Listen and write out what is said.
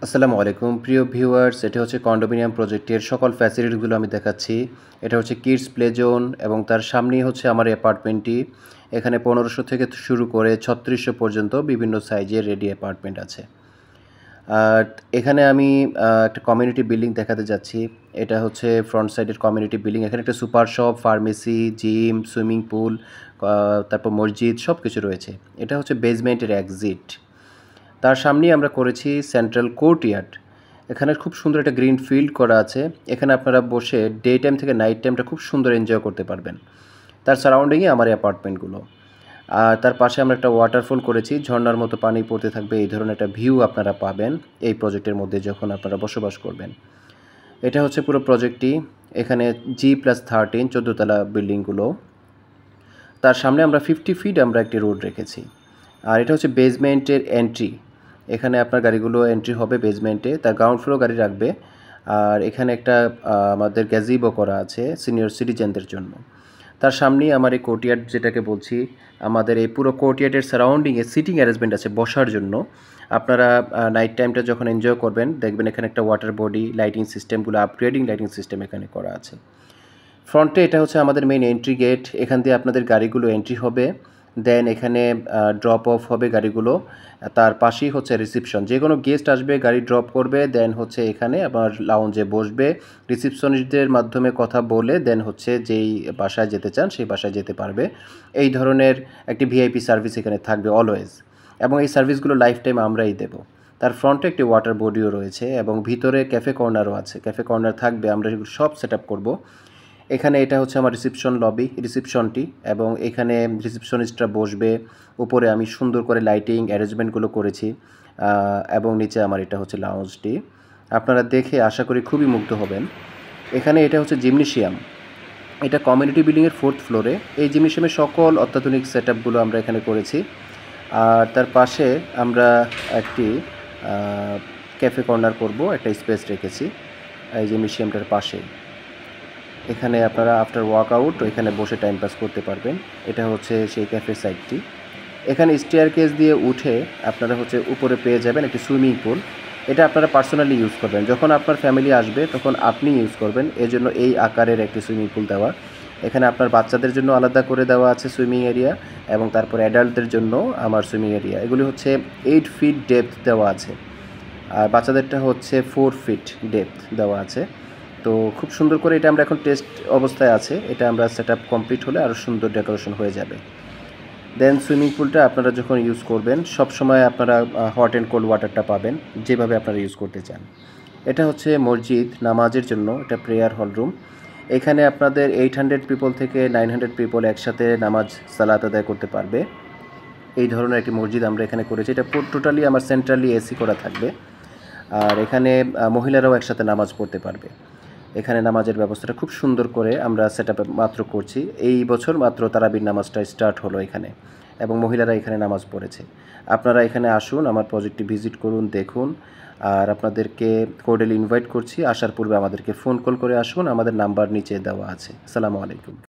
আসসালামু আলাইকুম প্রিয় ভিউয়ার্স, এটা হচ্ছে কন্ডোমিনিয়াম প্রজেক্টের সকল ফ্যাসিলিটিসগুলো আমি দেখাচ্ছি। এটা হচ্ছে কিডস প্লে জোন এবং তার সামনেই হচ্ছে আমার অ্যাপার্টমেন্টটি। এখানে 1500 থেকে শুরু করে 3600 পর্যন্ত বিভিন্ন সাইজের রেডি অ্যাপার্টমেন্ট আছে। আর এখানে আমি একটা কমিউনিটি বিল্ডিং দেখাতে যাচ্ছি। এটা হচ্ছে ফ্রন্ট সাইডের কমিউনিটি বিল্ডিং। এখানে একটা super shop, pharmacy, gym, swimming pool, তারপর মসজিদ সব কিছু রয়েছে। এটা হচ্ছে বেসমেন্টের এক্সিট। তার সামনেই আমরা করেছি সেন্ট্রাল কোর্টইয়ার্ড। এখানে খুব সুন্দর একটা গ্রিন ফিল্ড করা আছে। এখানে আপনারা বসে ডে টাইম থেকে নাইট টাইমটা খুব সুন্দর এনজয় করতে পারবেন। তার সারাউন্ডিংয়ে আমার এই অ্যাপার্টমেন্টগুলো। আর তার পাশে আমরা একটা ওয়াটারফল করেছি, ঝর্ণার মতো পানি পড়তে থাকবে, এই ধরনের একটা ভিউ আপনারা পাবেন এই প্রজেক্টের মধ্যে যখন আপনারা বসবাস করবেন। এটা হচ্ছে পুরো প্রজেক্টটি। এখানে G+13 14 তলা বিল্ডিংগুলো। তার সামনে আমরা 50 ফিট আমরা একটি রোড রেখেছি। আর এটা হচ্ছে বেসমেন্টের এন্ট্রি। এখানে আপনার গাড়িগুলো এন্ট্রি হবে বেসমেন্টে, তার গ্রাউন্ড ফ্লোর গাড়ি রাখবে। আর এখানে একটা আমাদের গ্যাজিবো করা আছে সিনিয়র সিটিজেনদের জন্য। তার সামনেই আমার এই কোর্টইয়ার্ড যেটাকে বলছি। আমাদের এই পুরো কোর্টইয়ার্ডের সারাউন্ডিংয়ে সিটিং অ্যারেঞ্জমেন্ট আছে বসার জন্য। আপনারা নাইট টাইমটা যখন এনজয় করবেন দেখবেন এখানে একটা ওয়াটার বডি, লাইটিং সিস্টেমগুলো আপগ্রেডিং লাইটিং সিস্টেম এখানে করা আছে। ফ্রন্টে এটা হচ্ছে আমাদের মেইন এন্ট্রি গেট। এখান দিয়ে আপনাদের গাড়িগুলো এন্ট্রি হবে, দেন এখানে ড্রপ অফ হবে গাড়িগুলো। তার পাশেই হচ্ছে রিসিপশন। যে কোনো গেস্ট আসবে গাড়ি ড্রপ করবে, দেন হচ্ছে এখানে আবার লাউঞ্জে বসবে, রিসিপশনিস্টদের মাধ্যমে কথা বলে দেন হচ্ছে যেই বাসায় যেতে চান সেই বাসায় যেতে পারবে। এই ধরনের একটি ভিআইপি সার্ভিস এখানে থাকবে অলওয়েজ, এবং এই সার্ভিসগুলো লাইফ টাইম আমরাই দেব। তার ফ্রন্টে একটি ওয়াটার বডিও রয়েছে এবং ভিতরে ক্যাফে কর্নারও আছে। ক্যাফে কর্নার থাকবে, আমরা এগুলো সব সেট আপ করবো। এখানে এটা হচ্ছে আমার রিসেপশন লবি, রিসেপশনটি, এবং এখানে রিসেপশনিস্টরা বসবে। উপরে আমি সুন্দর করে লাইটিং অ্যারেঞ্জমেন্টগুলো করেছি, এবং নিচে আমার এটা হচ্ছে লাউঞ্জটি। আপনারা দেখে আশা করি খুবই মুগ্ধ হবেন। এখানে এটা হচ্ছে জিমনেশিয়াম। এটা কমিউনিটি বিল্ডিংয়ের 4th ফ্লোরে। এই জিমনেশিয়ামের সকল অত্যাধুনিক সেট আপগুলো আমরা এখানে করেছি। আর তার পাশে আমরা একটি ক্যাফে কর্নার করব, একটা স্পেস রেখেছি এই জিমনেশিয়ামটার পাশেই। এখানে আপনারা আফটার ওয়ার্কআউট এখানে বসে টাইম পাস করতে পারবেন। এটা হচ্ছে সেই ক্যাফে সাইটটি। এখানে স্টেয়ারকেস দিয়ে উঠে আপনারা হচ্ছে উপরে পেয়ে যাবেন একটি সুইমিং পুল। এটা আপনারা পার্সোনালি ইউজ করবেন, যখন আপনার ফ্যামিলি আসবে তখন আপনি ইউজ করবেন, এজন্য এই আকারের একটি সুইমিং পুল দেওয়া। এখানে আপনার বাচ্চাদের জন্য আলাদা করে দেওয়া আছে সুইমিং এরিয়া, এবং তারপর অ্যাডাল্টদের জন্য আমার সুইমিং এরিয়া। এগুলি হচ্ছে 8 ফিট ডেপথ দেওয়া আছে, আর বাচ্চাদেরটা হচ্ছে 4 ফিট ডেপথ দেওয়া আছে। তো খুব সুন্দর করে এটা আমরা এখন টেস্ট অবস্থায় আছে, এটা আমরা সেট আপ কমপ্লিট হলে আরও সুন্দর ডেকোরেশন হয়ে যাবে। দেন সুইমিং পুলটা আপনারা যখন ইউজ করবেন সবসময় আপনারা হট অ্যান্ড কোল্ড ওয়াটারটা পাবেন যেভাবে আপনারা ইউজ করতে চান। এটা হচ্ছে মসজিদ, নামাজের জন্য এটা প্রেয়ার হল রুম। এখানে আপনাদের 800 পিপল থেকে 900 পিপল একসাথে নামাজ সালাত আদায় করতে পারবে। এই ধরনের একটি মসজিদ আমরা এখানে করেছি। এটা টোটালি আমার সেন্ট্রালি এসি করা থাকবে। আর এখানে মহিলারাও একসাথে নামাজ পড়তে পারবে। এখানে নামাজের ব্যবস্থাটা খুব সুন্দর করে আমরা সেট আপ মাত্র করছি। এই বছর মাত্র তারাবির নামাজটা স্টার্ট হলো এখানে, এবং মহিলারা এখানে নামাজ পড়েছে। আপনারা এখানে আসুন, আমার প্রজেক্টটি ভিজিট করুন, দেখুন। আর আপনাদেরকে কোর্ডিয়ালি ইনভাইট করছি, আসার পূর্বে আমাদেরকে ফোন কল করে আসুন, আমাদের নাম্বার নিচে দেওয়া আছে। আসসালামু আলাইকুম।